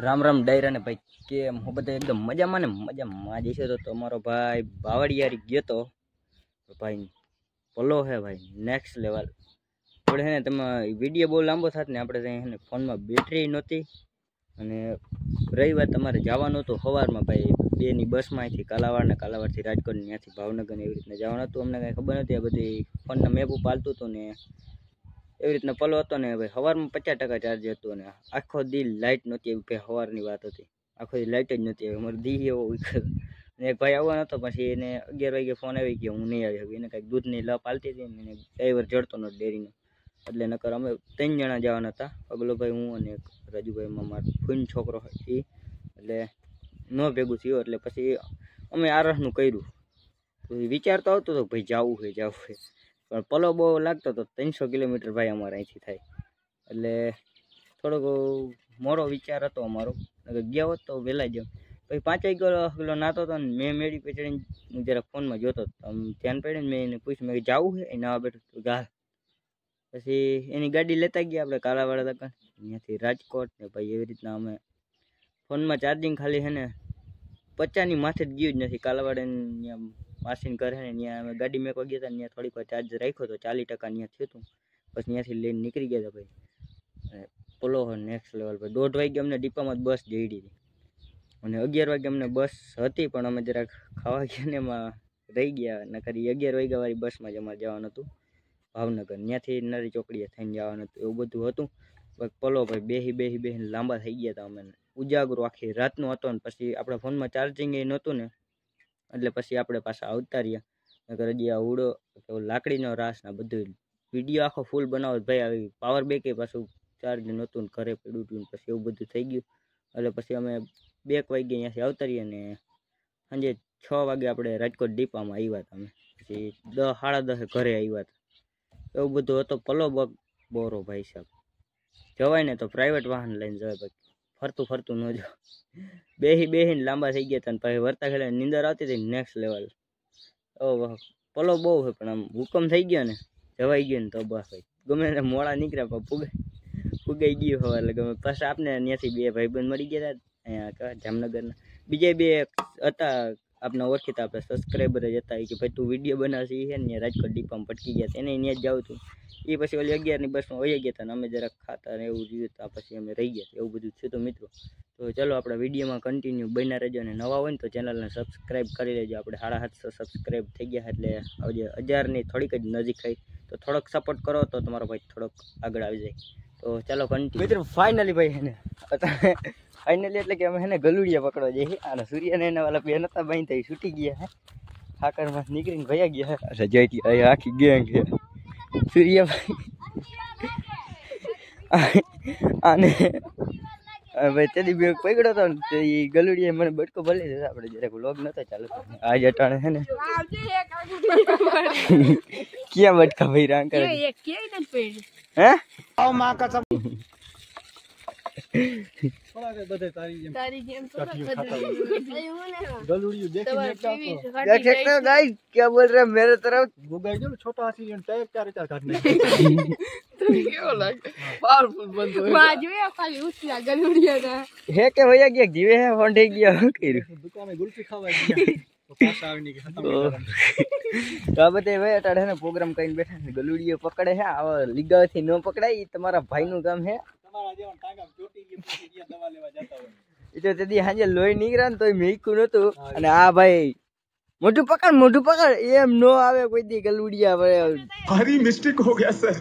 રામ રામ ડાયરા ને ભાઈ કેમ હું બધા એકદમ મજામાં ને મજામાં જઈશે તો તમારો ભાઈ બાવળિયારી ગયો તો ભાઈ પલો હે ભાઈ નેક્સ્ટ લેવલ આપણે હે ને તમે વિડીયો બહુ લાંબો થાત ને આપણે ત્યાં હે ને ફોનમાં બેટરી નહોતી અને રહી વાત તમારે જવાનું હતું સવારમાં ભાઈ બેની બસમાં અહીંથી કાલાવાડ ને કાલાવાડથી રાજકોટ ને ત્યાંથી ભાવનગર ને એવી રીતના જવાનું હતું અમને કાંઈ ખબર નથી આ બધી ફોનના મેપ પાલતું હતું ને એવી રીતના પલો હતો ને ભાઈ સવારમાં 50% ચાર્જ હતું અને આખો દી લાઇટ નહોતી એવી ભાઈ સવારની વાત હતી આખો દી લાઇટ જ નહોતી આવી મારો દી એવો અને એક ભાઈ આવવાનો હતો પછી એને 11 વાગે ફોન આવી ગયો હું નહીં આવી એને કાંઈક દૂધની લપ પાલતી હતી ને એને ડ્રાઈવર જડતો નહોતો ડેરીનો એટલે નકર અમે 3 જણા જવાના હતા પગલોભાઈ હું અને એક રાજુભાઈમાં મારો ફૂન છોકરો એ એટલે ન ભેગું થયું એટલે પછી અમે આરસનું કર્યું તો વિચાર તો આવતો હતો ભાઈ જવું છે પણ પલો બહુ લાગતો હતો 300 કિલોમીટર ભાઈ અમારે અહીંથી થાય એટલે થોડોક મોડો વિચાર હતો અમારો ગયા હોત તો વહેલા જ પછી 5 કિલો નાતો હતો ને મેં મેળી પીચડીને હું જરા ફોનમાં જોતો હતો આમ ધ્યાન પડે ને મેં એને પૂછ્યું મેં જવું છે એ નાવા બેઠું ગાલ પછી એની ગાડી લેતા ગયા આપણે કાલાવાડા તક ત્યાંથી રાજકોટ ને ભાઈ એવી રીતના અમે ફોનમાં ચાર્જિંગ ખાલી છે ને 50ની માથે જ ગયું જ નથી કાલાવાડા ત્યાં માસીને ઘરે ને ત્યાં અમે ગાડી મેકવા ગયા હતા ત્યાં થોડીક વાર ચાર્જ રાખ્યો તો 40% ત્યાં થયું હતું પછી ત્યાંથી લઈને નીકળી ગયા હતા ભાઈ પલો નેક્સ્ટ લેવલ ભાઈ 1:30 વાગે અમને ડીપામાં જ બસ જઈ હતી અને 11 વાગે અમને બસ હતી પણ અમે જરાક ખાવા ગયા ને એમાં રહી ગયા નકર 11 વાગ્યા વાળી બસમાં જ અમારે જવાનું હતું ભાવનગર ત્યાંથી નરી ચોકડીએ થઈને જવાનું હતું એવું બધું હતું પલો ભાઈ બેહીને લાંબા થઈ ગયા હતા અમે ઉજાગરો આખી રાતનું હતો ને પછી આપણા ફોનમાં ચાર્જિંગ એ નહોતું ને એટલે પછી આપણે પાછા આવતા રહ્યા નકર હજી આ ઉડો લાકડીનો રાસ ને બધું વિડીયો આખો ફૂલ બનાવો ભાઈ આવી પાવર બેક એ પાછું ચાર્જ નહોતું ને ઘરે પડ્યું હતું પછી એવું બધું થઈ ગયું એટલે પછી અમે 2 વાગે અહીંયાથી આવતા રહીએ ને સાંજે 6 વાગે આપણે રાજકોટ ડીપામાં આવ્યા હતા અમે પછી 10 સાડા 10 ઘરે આવ્યા હતા એવું બધું હતો પલો બોરો ભાઈ સાહેબ જવાય ને તો પ્રાઇવેટ વાહન લઈને જવાય ભાઈ ફરતું ન જો બેહીને લાંબા થઈ ગયા હતા ને પછી વરતા ખેલા નીંદર આવતી હતી નેક્સ્ટ લેવલ પલો બહુ હોય પણ આમ હુકમ થઈ ગયો ને જવાઈ ગયો ને તો બસ ભાઈ ગમે ને મોડા નીકળ્યા પણ ફુગાઈ ગયું હવે એટલે ગમે પછી આપને ત્યાંથી 2 ભાઈબંધ મળી ગયા હતા અહીંયા જામનગરના બીજા 2 હતા આપણા ઓળખીતા આપણે સબસ્ક્રાઈબર જ હતા કે ભાઈ તું વિડીયો બનાવશે છે ને રાજકોટ ડીપામાં પટકી ગયા એને ત્યાં જ જાઉં હતું એ પછી ઓલી 11ની બસમાં વહી ગયા હતા ને અમે જરાક ખાતા ને એવું રહ્યું હતા પછી અમે રહી ગયા એવું બધું થયું તો મિત્રો તો ચાલો આપણા વિડીયોમાં કન્ટિન્યુ બન્યા રહેજો અને નવા હોય ને તો ચેનલને સબસ્ક્રાઈબ કરી લેજો આપણે 750 સબસ્ક્રાઈબ થઈ ગયા એટલે હવે 1000ની થોડીક જ નજીક થઈ તો થોડોક સપોર્ટ કરો તો તમારો ભાઈ થોડોક આગળ આવી જાય તો ચાલો કન્ટિન્યુ મિત્રો ફાઇનલી ભાઈ હે ને ફાઇનલી એટલે કે અમે હે ને ગલુડિયા પકડવા જઈએ અને સૂર્યને એના વાલા બે નતા બાંધી છૂટી ગયા હે ઠાકરમાં નીકળીને ભયા ગયા હે જયટી આખી ગેંગ છે સૂર્યભાઈ અને ભાઈ તેની બે પકડ્યો હતો ને એ ગલુડિયા મને બટકો ભલે છે આપણે જરાક વ્લોગ નતો ચાલુ આજ અટાણે હે ને ક્યાં બટકા ભાઈ રાંગ કરે હે આવ માં કસમ गाइस क्या बोल रहे हैं मेरे तरफ छोटा हाथी टायर 4 काटने है के भैया गया जीवे है फोन ठीक गया दुकान में गुल्फी खावा तो बते भाई अटाड़े ने प्रोग्राम कहीं बैठा गलुड़ियो पकड़े है લીગા થી ન પકડાય તમારા ભાઈ નું કામ હે તમારા જેવા ટાંગા ચોટી ગઈ પછી દવા લેવા જતા હોય એ તો તેદી હાજે લોહી નીકળ્યા ને તોય મેકું નતું અને આ ભાઈ મોઢું પકડ એમ નો આવે કોઈ દી ગલુડિયા ભારી મિસ્ટેક હો ગયા સર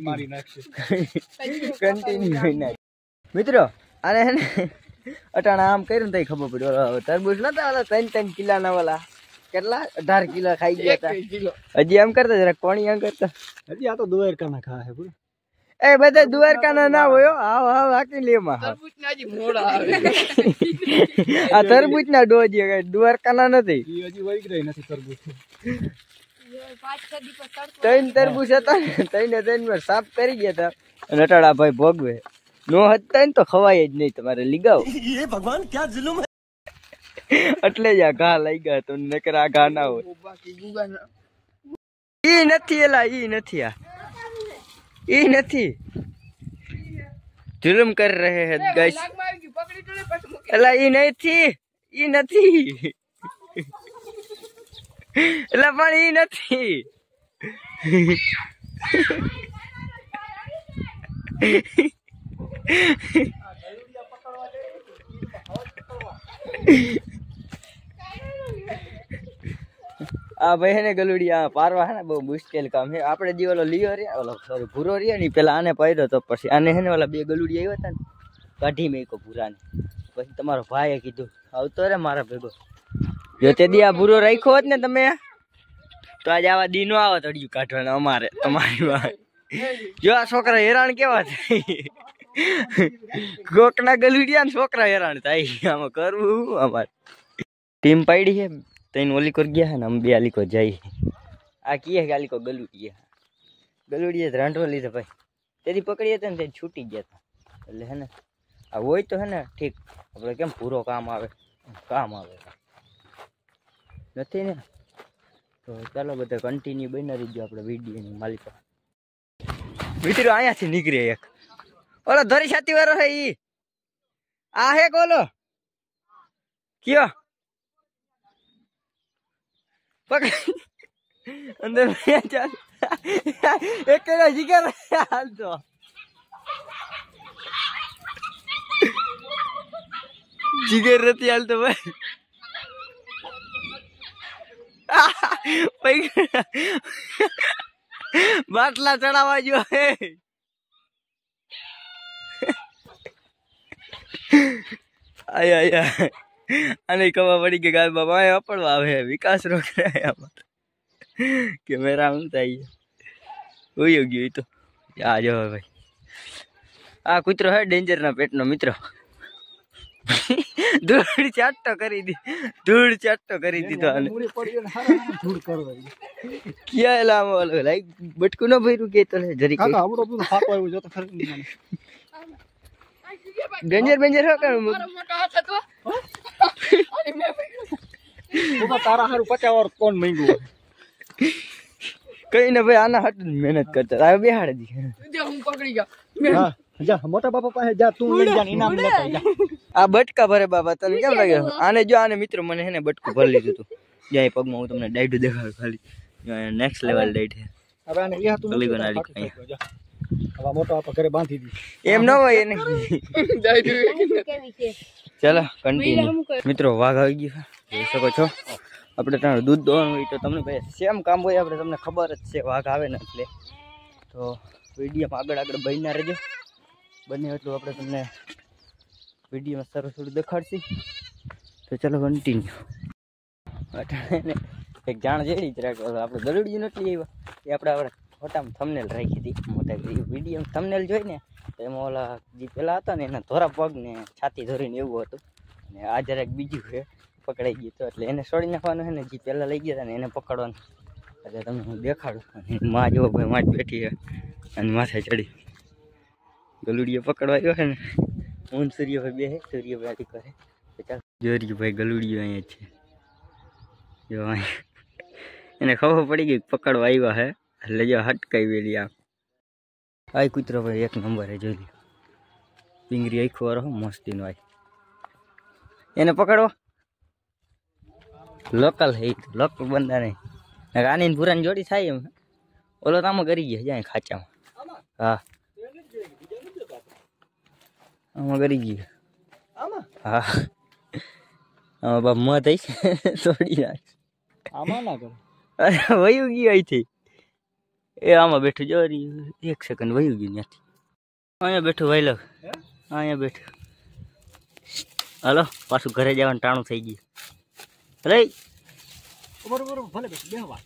મારી નાખશે કન્ટિન્યુ ના મિત્રો આને હે ને અટાણા આમ કર્યું ને તો ખબર પડ્યો તરબૂચ નતા ઓલા 3 કિલા ના વાલા કેટલા 18 કિલો ખાઈ ગયા હતા હજી એમ કરતા જરા કોણી એમ કરતા હજી આ તો દ્વારકા ના ખા હે પૂરો એ બધા દ્વારકા ના હોય આવ હાકી લેમાં તરબૂચ ના હજી મોડા આવે આ તરબૂચ ના ડોજી કઈ દ્વારકા ના નથી ઈ હજી વઈ ગઈ નથી તરબૂચ 5-6 દિવસ તડકો 3 તરબૂચ હતા ને 3 માં સાફ કરી ગયા હતા અને અટાડા ભાઈ ભોગવે નો હતા ને તો ખવાય જ નહીં તમારે લીગાવ એ ભગવાન ક્યાં જુલુમ એટલે જ આ ઘા લઈ ગયા તો નકર આ ઘા ના હોય ઈ નથી એલા ઈ નથી जुलम कर रहे हैं गाइस एला ई नहीं थी ई नहीं एला पण ई नहीं आ भाई है ने गलुड़िया पारवा है ना बहुत मुश्किल काम है आपने जी वालो लियो रे ओलो सॉरी भूरो रे नी पेला आने पाड्यो तो પછી આને है ने वाला બે ગલુડી આવ્યા હતા ને કાઢી મેકો ભૂરાને પછી તમારો ભાઈએ કીધું આવતો રે મારા ભેગો જો તે દી આ ભૂરો રાખ્યો હોત ને તમે તો આજ આવા દી નો આવત અડિયું કાઢવાના અમારે તમારી વાત જો આ છોકરા હેરાન કેવા થાય ગોકના ગલુડિયા ને છોકરા હેરાન થાય આમાં કરવું અમારે ટીમ પાડી છે तैन ओली कर गया है ना हम भी आली को जाई आ किए है आली को गलुड़िया रांडो ली थे भाई तेरी पकड़ी थे ने छूटी गया था એટલે है ना आ वही तो है ना ठीक આપણે કેમ પૂરો કામ આવે નથી ને તો ચાલો બધા કન્ટિન્યુ બની રહીજો આપણે વિડિયોની માલિકા મિત્રો અહીંયાથી નીકળે એક ઓલો ધરી છાતી વાળો છે ઈ આ હે કોલો કયો अंदर चल एक जिगर हाल तो जिगर रहती हाल तो भाई बाटला चढ़ावा जो है आया आया अने खबर पड़ी के गाय बाबा अपड़वा है विकास रोक रहा है कैमरा उनता ही हुई होगी तो आ जाओ भाई आ कुतरो है डेंजर ना पेट नो मित्रो धूड़ चाटो करी दी तो आने क्या लाम वालो लाइक बटकू ना भई रुके तो जरी काका हमरो तो फाटो आयो जो तो खर डेंजर हो कर मोटा हाथ तो वो तारा हारू 50 और कौन महंगो कहीं ना भाई आना हट मेहनत करता आयो बेहाड़ दी दे हम पकड़ी गया हां जा मोटा बाबा पासे जा तू ले जा इनाम लेता जा आ बटका भरे बाबा तने केम लागे आने जो आने मित्र मने है ने बटकू भर लीधું તું જાય પગમાં હું તમને ડાઈડ દેખાડ ખાલી નેક્સ્ટ લેવલ ડાઈડ છે હવે આને યા તું ગલી બનાડી જા હવે મોટો આપા ઘરે બાંધી દી એમ ન હોય એને ડાઈડ કેવી છે चलो कंटिन्यू मित्रों वाघ आई गयो જોઈ શકો છો આપણે ત્યાં દૂધ દોવાનું હોય તો તમને ભાઈ સેમ કામ હોય આપણે તમને ખબર જ છે વાઘ આવે ને એટલે તો વિડીયોમાં આગળ બહીના રહેજો બને એટલું આપણે તમને વિડીયોમાં સારું થોડું દેખાડશી તો ચલો કન્ટિન્યુ એક જાણ જેડી જ રાખો આપણે ગલુડિયું નથી આવ્યા એ આપણે ફોટામાં થંબનેલ રાખી હતી મોટા વિડીયો થંબનેલ જોઈને એમાં ઓલા જે પેલા હતા ને એના ધોરા પગ ને છાતી ધોરીને એવું હતું અને આ જરાક બીજું છે પકડાઈ ગયું તો એટલે એને છોડી નાખવાનું છે ને જે પહેલા લઈ ગયા હતા ને એને પકડવાનું એટલે તમને હું દેખાડું અને માં જો ભાઈ માં જ બેઠી છે અને માથે ચડી ગલુડીએ પકડવા આવ્યો છે ને હું સૂર્યભાઈ બે છે સૂર્યભાઈ કરે તો ચાલ જોરીભાઈ ગલુડીઓ અહીંયા છે જો એને ખબર પડી ગઈ પકડવા આવ્યા છે એટલે જો હટકાઈ વેલી આ आई कुतरो भाई एक नंबर है जो पिंगरी आई खुआरो मस्ती नो आई એને પકડો લોકલ હે લોકલ બંદા નહીં આની પુરાની જોડી થાય એમ ઓલો તામો કરી ગયા જાય ખાચામાં હા આમાં કરી ગયા આમાં હા આમાં બાપ મત થઈ થોડી નાખ આમાં ના કરો અરે વયું ગયું અહીંથી એ આમાં બેઠું જો એક સેકન્ડ વયું ગયું ત્યાંથી અહીંયા બેઠું ભાઈ લોક અહીંયા બેઠું હાલો પાછું ઘરે જવાનું ટાણું થઈ ગયું રે બરોબર ભલે બેહવા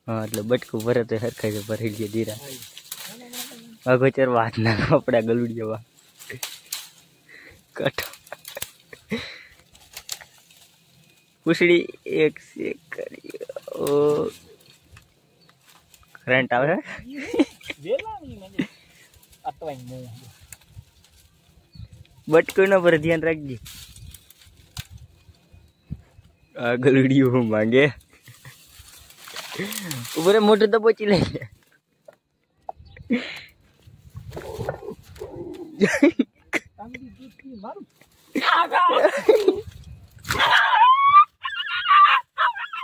હા એટલે બટકું ભરે તો હરખાઈ છે ભરી ગયા ધીરા અગોચર વાત ના કપડા ગલુડિયા કટ પૂછડી એક સેકન્ડ ઓ करंट आवे बट कोई ना पर ध्यान रखिए गलुड़ी मांगे ऊपर मोटर तो पहुंची ले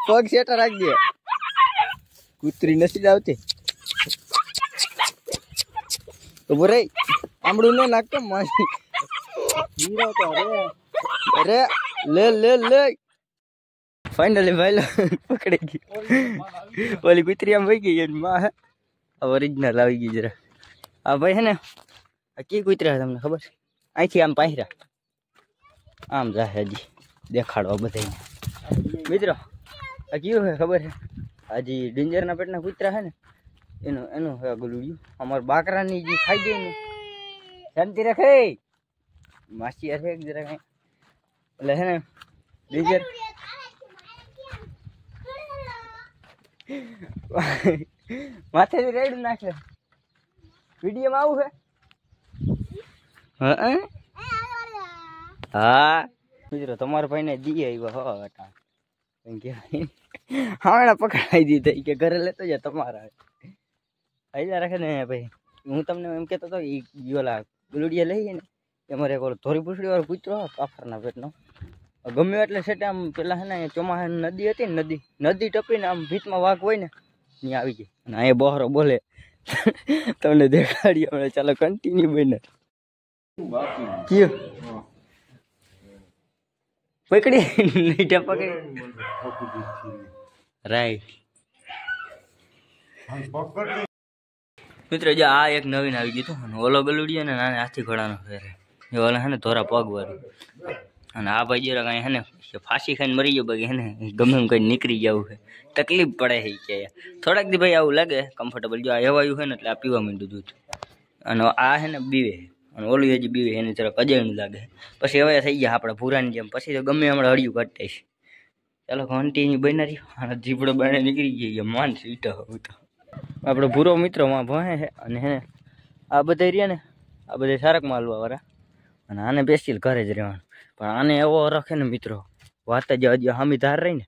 પગ સેટા રાખજે, કૂતરી નથી આવતી. ઉભો રે, આમડું ને નાખતો માસી. અરે લે લે લે, ફાઇનલી ભાઈ પકડી ગઈ. ઓલી કૂતરી આમ વહી ગઈ એની માં હે, ઓરિજિનલ આવી ગઈ જરા. આ ભાઈ હે ને આ કી કૂતરા તમને ખબર છે? અહીંથી આમ પાયરા આમ જાહે હજી દેખાડવા બધાને. મિત્રો આ કયું હે ખબર છે? હજી ડેન્જરના પેટના કૂતરા હે ને એનું હે ગલુડિયું. અમારા બાકરાની જે ખાઈ ગઈ ને શાંતિ રાખે માસી હશે જરા કઈ એટલે હે ને ડેન્જર માથેથી રેડ નાખે. વિડીયોમાં આવું છે? હા મિત્રો તમારા ભાઈને દી આવ્યો હો હતા હા પકડાઈ દીધા કે ઘરે લેતો જા તમારા આઈલા રાખે ને ભાઈ. હું તમને એમ કહેતો હતો એ ઓલા ગુલુડિયા લઈએ ને અમારે એક ઓલો ધોરી પૂછડી વાળો કૂતરો કાફરના પેટનો ગમ્યો એટલે સેટે આમ પેલા હે ને ચોમાસા નદી હતી ને નદી ટપીને આમ ભીતમાં વાઘ હોય ને ત્યાં આવી ગઈ અને અહીંયા બહારો બોલે તમને દેખાડીએ હમણાં. ચાલો કન્ટિન્યુ બને કયું પકડી નીચે પકડી રાઈટ. મિત્રો જો આ એક નવીન આવી ગયું હતું. ઓલો ગલુડિયો ને નાને હાથી ઘોડાનો ફેરે એ ઓલા હે ને ધોરા પગ વાળું. અને આ ભાઈ જરા કાંઈ હે ને ફાંસી ખાઈને મરી ગયો બાકી હે ને ગમે એમ કઈ નીકળી જવું છે. તકલીફ પડે છે કે થોડાક દી ભાઈ આવું લાગે કમ્ફર્ટેબલ. જો આ એવાયું છે ને એટલે આ પીવા માંડ્યું દૂધ. અને આ હે ને બીવે અને ઓલું હજી બીવે એની જરાક અજાણ્યું લાગે. પછી હવે થઈ ગયા આપણે ભૂરાની જેમ. પછી તો ગમે હમણાં હળિયું કાઢતા છે. ચાલો કન્ટિન્યુ બના રહ્યો. અને જીપડો બાણે નીકળી ગઈ માન સીટો હું તો આપણો ભૂરો મિત્રો માં ભણે છે. અને હે આ બધા રહ્યા ને આ બધા સારક માલવા વાળા. અને આને બેસી ઘરે જ રહેવાનું. પણ આને એવો રાખે ને મિત્રો વાત જ હજી હામી ધાર રહી ને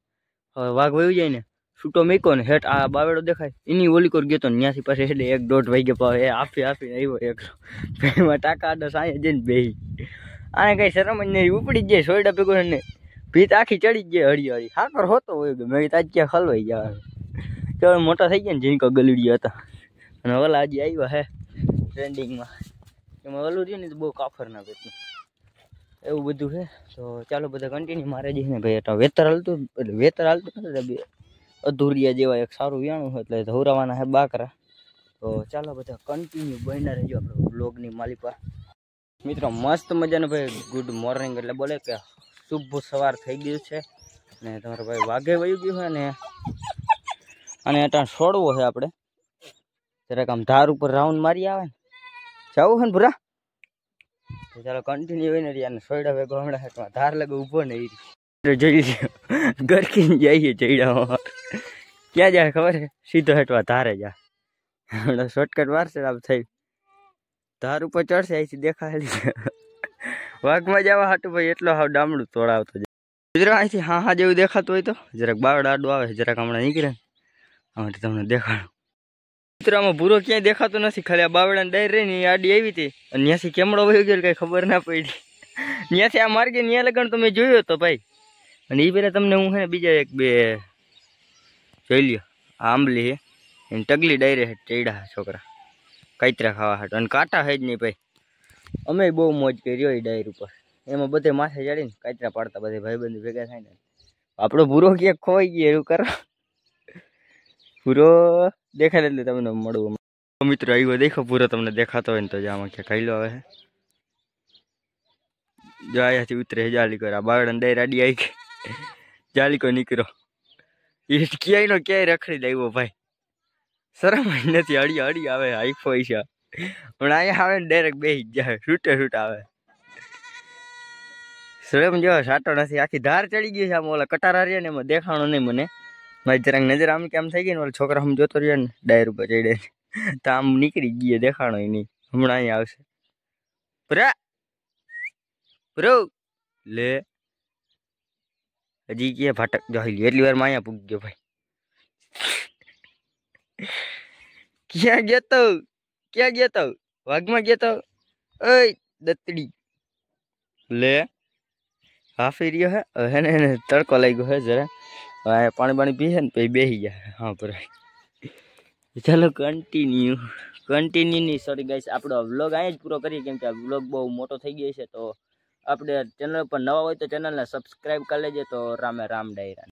હવે વાઘ વયું જાય ને છૂટો મેકો ને હેઠ આ બાવેડો દેખાય એની ઓલી કોર ગયો તો ત્યાંથી પાસે એટલે 1-1.5 વાગે પાવે એ આપીને આવ્યો એકલો. એમાં ટાકા આડા સાંજે જઈને બેહી. આને કઈ શરમ જ નહીં, ઉપડી જ જાય સોયડા ભેગો ને ભીત આખી ચડી જ જાય હળી હળી. હાકર હોતો હોય મેં તાજ ક્યાં ખલવાઈ જવાનું. તો મોટા થઈ ગયા ને જીનકો ગલુડિયા હતા. અને ઓલા હજી આવ્યા હે ટ્રેન્ડિંગમાં. એમાં ઓલું રહ્યું ને તો બહુ કાફરના પેટનું એવું બધું છે. તો ચાલો બધા કન્ટિન્યુ મારે જઈને ભાઈ એટલે વેતર હાલતું નથી અધૂરિયા જેવા એક સારું વ્યાણું હોય એટલે ધોરાવાના હે બાકરા. તો ચાલો બધા કન્ટિન્યુ બન્યા રહેજો આપણે બ્લોગની માલિકા. મિત્રો મસ્ત મજાનું ભાઈ ગુડ મોર્નિંગ એટલે બોલે કે શુભ સવાર થઈ ગયું છે. ને તમારો ભાઈ વાઘે વયું ગયું હોય ને અને અટાણ છોડવો છે આપણે જરાક આમ ધાર ઉપર રાઉન્ડ મારી આવે ને જવું છે ને ભૂરા. તો ચાલો કન્ટિન્યુ હોય ને યાર સોયડા ભેગો હમણાં ધાર લગે ઊભો ને એ જઈ ગરકીને જઈએ ચડ્યા ક્યાં જાય ખબર છે? સીધો હેઠવા ધારે જાય. હમણાં શોર્ટકટ મારશે આમ થઈ ધાર ઉપર ચડશે અહીંથી દેખાય. વાઘમાં જવા હાટું ભાઈ એટલો હાવ ડામડું તોડાવતો જાય. ગુજરાત અહીંથી હા જેવું દેખાતું હોય તો જરાક બાવડ આડું આવે જરાક હમણાં નીકળે ને આમાંથી તમને દેખાડું. મિત્રો આમાં ભૂરો ક્યાંય દેખાતો નથી. ખાલી આ બાવડાને ડાયર રહી ને આડી આવી હતી અને ત્યાંથી કેમડો વહી ગયો કઈ ખબર ના પડી. ત્યાંથી આ માર્ગે ત્યાં લગન તો મેં જોયો હતો ભાઈ. અને એ પેલા તમને હું હે ને બીજા 1-2 જોઈ લ્યો. આ આંબલી હે એની ટગલી ડાયરે ચડ્યા છોકરા કાતરા ખાવા હાટ. અને કાંટા હે જ નહીં ભાઈ. અમે બહુ મોજ કરી એ ડાયર ઉપર. એમાં બધે માથે ચડીને કાતરા પાડતા બધે ભાઈબંધ ભેગા થાય ને. આપણો ભૂરો ક્યાંક ખોવાઈ ગયો એવું કરો. પૂરો દેખાય એટલે તમને મળવું. મિત્રો આવ્યો દેખો પૂરો તમને દેખાતો હોય ને તો આમાં ક્યાં ખાઈ લો આવે છે. જો અહીંયાથી ઉતરે જાલી કરો. આ બાવડા ડાયર આડી આવી ગઈ જાલીકો નીકળ્યો. એ ક્યાંય ક્યાંય રખડી લાવ્યો ભાઈ. શરમ જ નથી. હળી આવે આઈફો છે. પણ અહીંયા આવે ને ડાયરેક્ટ બેસી જ જાય છૂટ આવે. શરમ જેવો સાટો નથી. આખી ધાર ચડી ગઈ છે. આમ ઓલા કટારા રહ્યા ને એમાં દેખાણો નહીં મને. મારી જરાક નજર આમ કે આમ થઈ ગઈ ને ઓલા છોકરા આમ જોતો રહ્યો ને ડાયર ઉપર ચડે તો આમ નીકળી ગઈ દેખાણો નહીં. હમણાં અહીંયા આવશે બ્રો લે હજી કે ભાટક જોઈ એટલી વાર માં અહીંયા પૂગી ગયો ભાઈ. ક્યાં ગયો તો વાઘમાં ગયો તો ઓય દતડી લે હાફી રહ્યો હે હવે એને તડકો લાગ્યો હે જરા હવે પાણી પીએ ને પછી બેસી જાય હા ભરાય ચાલો કન્ટિન્યુ ની સોરી ગાઈસ આપણો વ્લોગ અહીંયા જ પૂરો કરીએ કેમ કે આ વ્લોગ બહુ મોટો થઈ ગયો છે તો આપણે ચેનલ પર નવા હોય તો ચેનલને સબસ્ક્રાઇબ કરી લેજો તો રામે રામ ડાયરા